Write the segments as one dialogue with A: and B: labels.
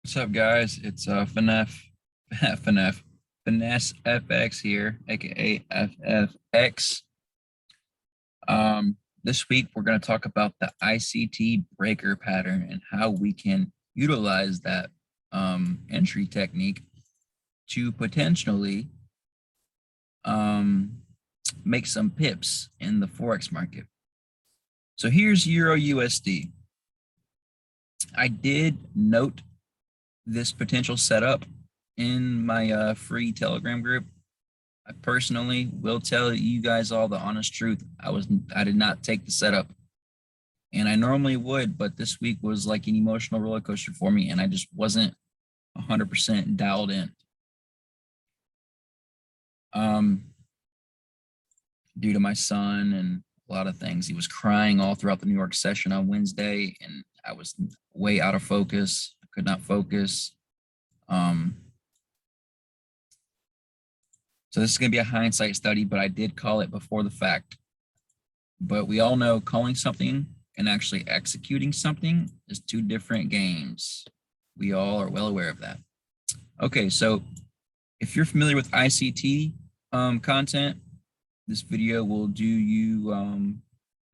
A: What's up, guys? It's Finesse FX here, aka FFX. This week we're going to talk about the ICT breaker pattern and how we can utilize that entry technique to potentially make some pips in the forex market. So here's Euro USD. I did note this potential setup in my free Telegram group. I personally will tell you guys all the honest truth. I did not take the setup, and I normally would, but this week was like an emotional roller coaster for me, and I just wasn't 100% dialed in. Due to my son and a lot of things, he was crying all throughout the New York session on Wednesday, and I was way out of focus. I could not focus. So this is going to be a hindsight study, but I did call it before the fact. But we all know calling something and actually executing something is two different games. We all are well aware of that. Okay, so if you're familiar with ICT content, this video will do you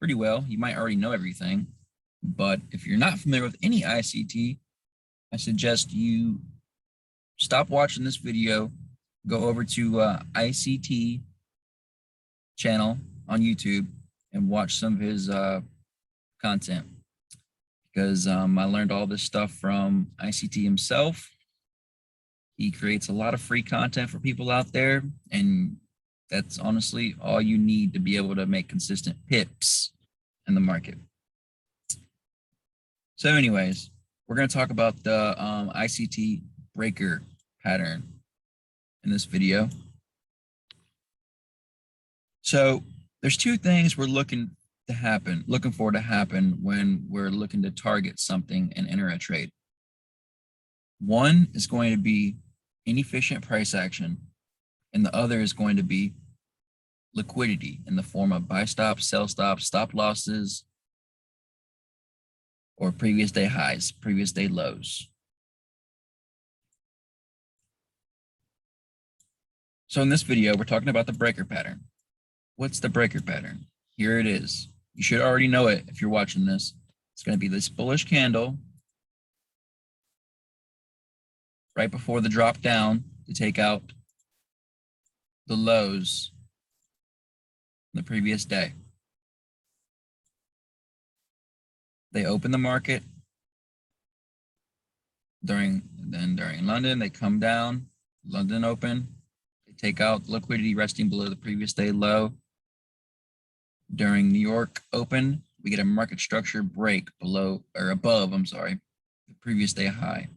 A: pretty well. You might already know everything, but if you're not familiar with any ICT, I suggest you stop watching this video, go over to ICT channel on YouTube and watch some of his content, because I learned all this stuff from ICT himself. He creates a lot of free content for people out there, and that's honestly all you need to be able to make consistent pips in the market. So anyways, we're going to talk about the ICT breaker pattern in this video. So there's two things we're looking for to happen when we're looking to target something and enter a trade. One is going to be inefficient price action, and the other is going to be liquidity in the form of buy stops, sell stops, stop losses, or previous day highs, previous day lows. So in this video, we're talking about the breaker pattern. What's the breaker pattern? Here it is. You should already know it if you're watching this. It's going to be this bullish candle right before the drop down to take out the lows the previous day. They open the market during London, they come down, London open, they take out liquidity resting below the previous day low. During New York open, we get a market structure break above, the previous day high.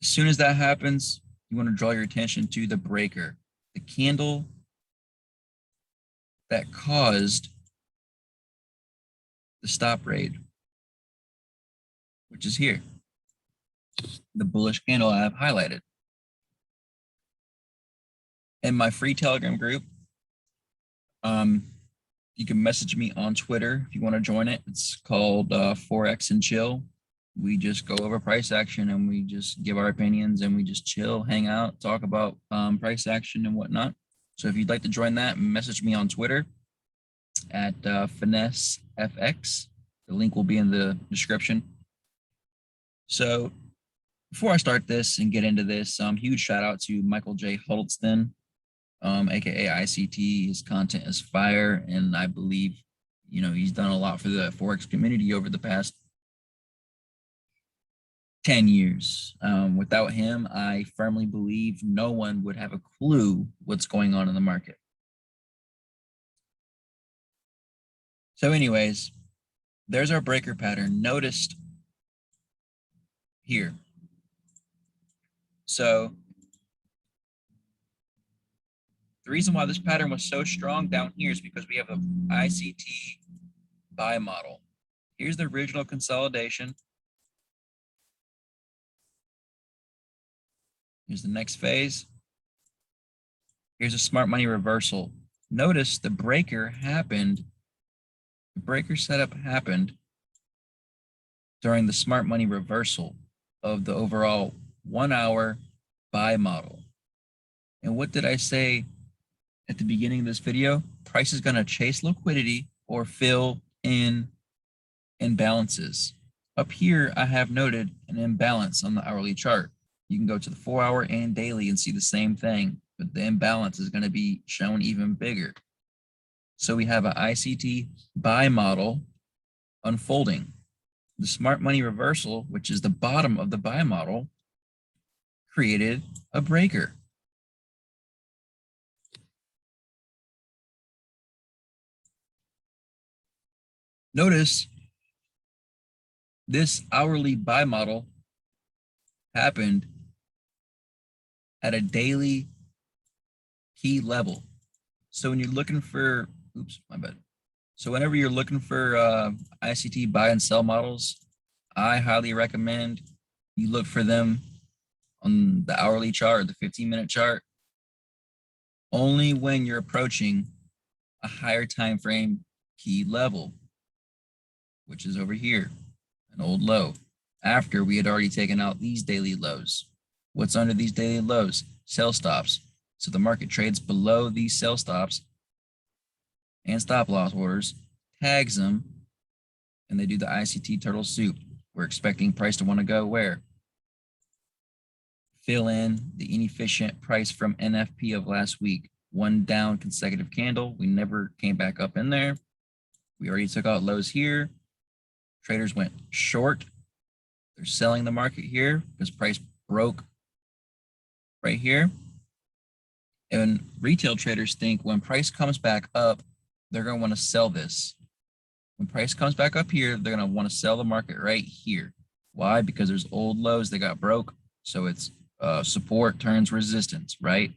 A: As soon as that happens, you want to draw your attention to the breaker, the candle that caused the stop raid, which is here, the bullish candle I have highlighted. In my free Telegram group, you can message me on Twitter if you want to join it. It's called Forex and Chill. We just go over price action and we just give our opinions and we just chill, hang out, talk about price action and whatnot. So if you'd like to join that, message me on Twitter at Finesse FX. The link will be in the description. So before I start this and get into this, huge shout out to Michael J. Huddleston, aka ICT. His content is fire, and I believe he's done a lot for the Forex community over the past 10 years. Without him, I firmly believe no one would have a clue what's going on in the market. So anyways, there's our breaker pattern noticed here. So the reason why this pattern was so strong down here is because we have an ICT buy model. Here's the original consolidation. Here's the next phase. Here's a smart money reversal. Notice the breaker happened. The breaker setup happened during the smart money reversal. of the overall 1 hour buy model. And what did I say at the beginning of this video? Price is going to chase liquidity or fill in imbalances. Up here, I have noted an imbalance on the hourly chart. You can go to the 4 hour and daily and see the same thing, but the imbalance is going to be shown even bigger. So we have an ICT buy model unfolding. The smart money reversal, which is the bottom of the buy model, created a breaker. Notice this hourly buy model happened at a daily key level. So when you're looking for, oops, my bad. So whenever you're looking for ICT buy and sell models, I highly recommend you look for them on the hourly chart, the 15-minute chart, only when you're approaching a higher time frame key level, which is over here, an old low, after we had already taken out these daily lows. What's under these daily lows? Sell stops. So the market trades below these sell stops and stop loss orders, tags them, and they do the ICT turtle soup. We're expecting price to want to go where? Fill in the inefficient price from NFP of last week. One down consecutive candle. We never came back up in there. We already took out lows here. Traders went short. They're selling the market here because price broke right here. And retail traders think when price comes back up, they're going to want to sell this. When price comes back up here, they're going to want to sell the market right here. Why? Because there's old lows that got broke. So it's support turns resistance, right?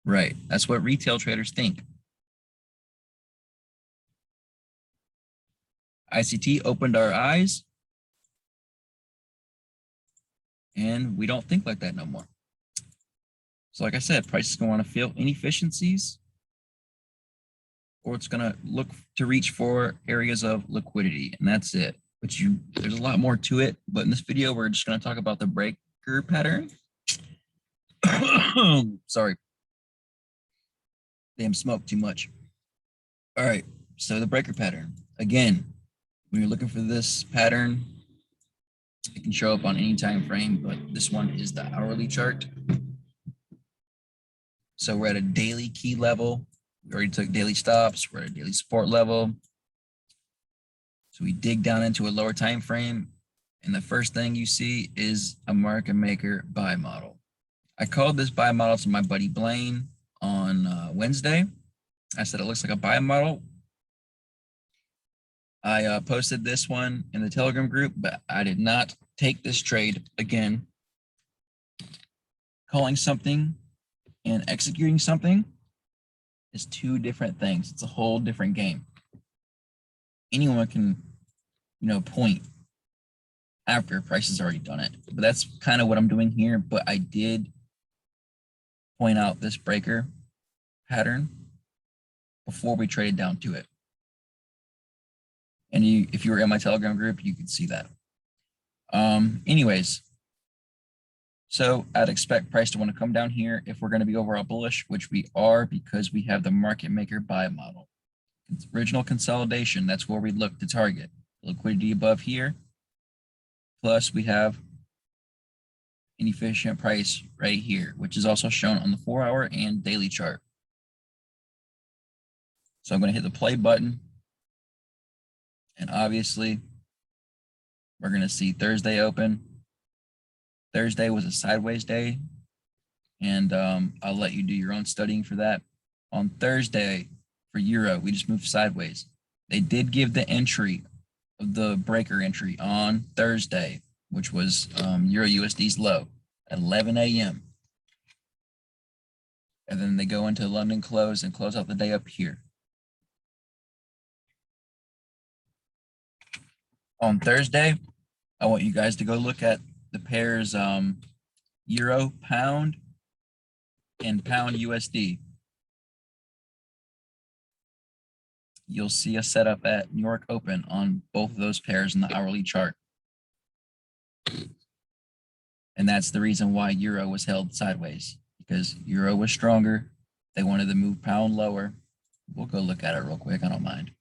A: Right. That's what retail traders think. ICT opened our eyes, and we don't think like that no more. So like I said, price is going to want to feel inefficiencies, or it's going to look to reach for areas of liquidity, and that's it. But there's a lot more to it. But in this video, we're just going to talk about the breaker pattern. Sorry. Damn, smoked too much. All right, so the breaker pattern. Again, when you're looking for this pattern, it can show up on any time frame, but this one is the hourly chart. So we're at a daily key level. We already took daily stops. We're at a daily support level. So we dig down into a lower time frame, and the first thing you see is a market maker buy model. I called this buy model to my buddy Blaine on Wednesday. I said it looks like a buy model. I posted this one in the Telegram group, but I did not take this trade. Again, calling something and executing something is two different things. It's a whole different game. Anyone can, point after price has already done it. But that's kind of what I'm doing here. But I did point out this breaker pattern before we traded down to it. And if you were in my Telegram group, you could see that. Anyways, so I'd expect price to want to come down here if we're going to be overall bullish, which we are because we have the market maker buy model. It's original consolidation, that's where we look to target. Liquidity above here, plus we have inefficient price right here, which is also shown on the 4 hour and daily chart. So I'm going to hit the play button. And obviously, we're going to see Thursday open. Thursday was a sideways day, and I'll let you do your own studying for that. On Thursday, for Euro, we just moved sideways. They did give the entry of the breaker entry on Thursday, which was Euro USD's low at 11 a.m. And then they go into London close and close out the day up here. On Thursday, I want you guys to go look at the pairs Euro Pound and Pound USD. You'll see a setup at New York Open on both of those pairs in the hourly chart. And that's the reason why euro was held sideways, because euro was stronger. They wanted to move pound lower. We'll go look at it real quick. I don't mind.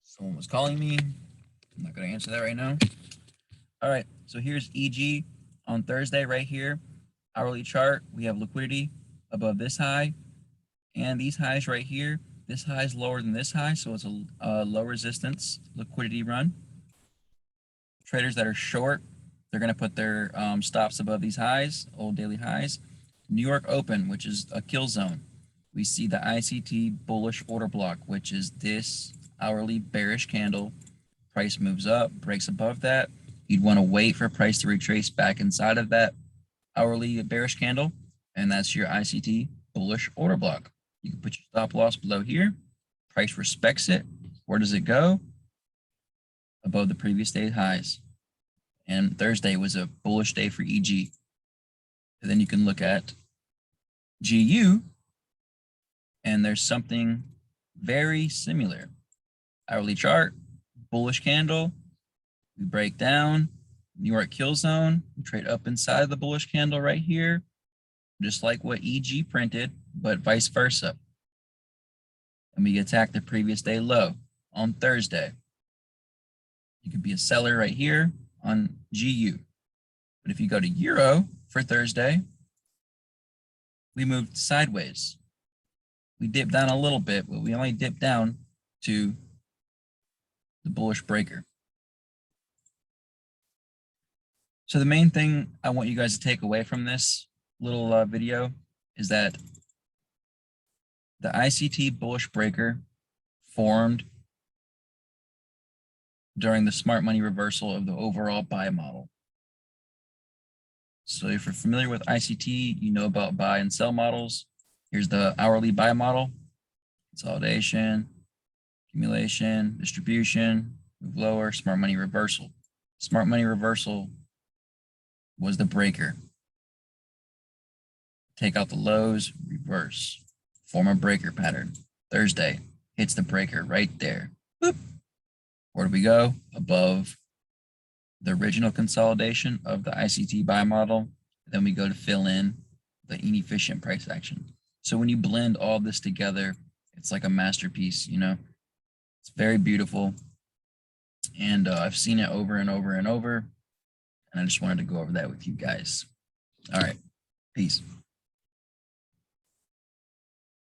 A: Someone was calling me. I'm not going to answer that right now. All right, so here's EG on Thursday right here. Hourly chart, we have liquidity above this high and these highs right here. This high is lower than this high, so it's a low resistance liquidity run. Traders that are short, they're going to put their stops above these highs, old daily highs. New York Open, which is a kill zone. We see the ICT bullish order block, which is this hourly bearish candle. Price moves up, breaks above that. You'd want to wait for price to retrace back inside of that hourly bearish candle, and that's your ICT bullish order block. You can put your stop loss below here. Price respects it. Where does it go? Above the previous day's highs. And Thursday was a bullish day for EG. And then you can look at GU, and there's something very similar. Hourly chart, bullish candle. We break down, New York kill zone. We trade up inside the bullish candle right here, just like what EG printed, but vice versa. And we attack the previous day low on Thursday. You could be a seller right here on GU. But if you go to Euro for Thursday, we moved sideways. We dipped down a little bit, but we only dipped down to the bullish breaker. So the main thing I want you guys to take away from this little video is that the ICT bullish breaker formed during the smart money reversal of the overall buy model. So if you're familiar with ICT, you know about buy and sell models. Here's the hourly buy model: consolidation, accumulation, distribution, move lower, smart money reversal. Smart money reversal was the breaker. Take out the lows, reverse, form a breaker pattern. Thursday hits the breaker right there. Boop. Where do we go? Above the original consolidation of the ICT buy model. Then we go to fill in the inefficient price action. So when you blend all this together, it's like a masterpiece, you know? It's very beautiful. And I've seen it over and over and over. And I just wanted to go over that with you guys. All right. Peace.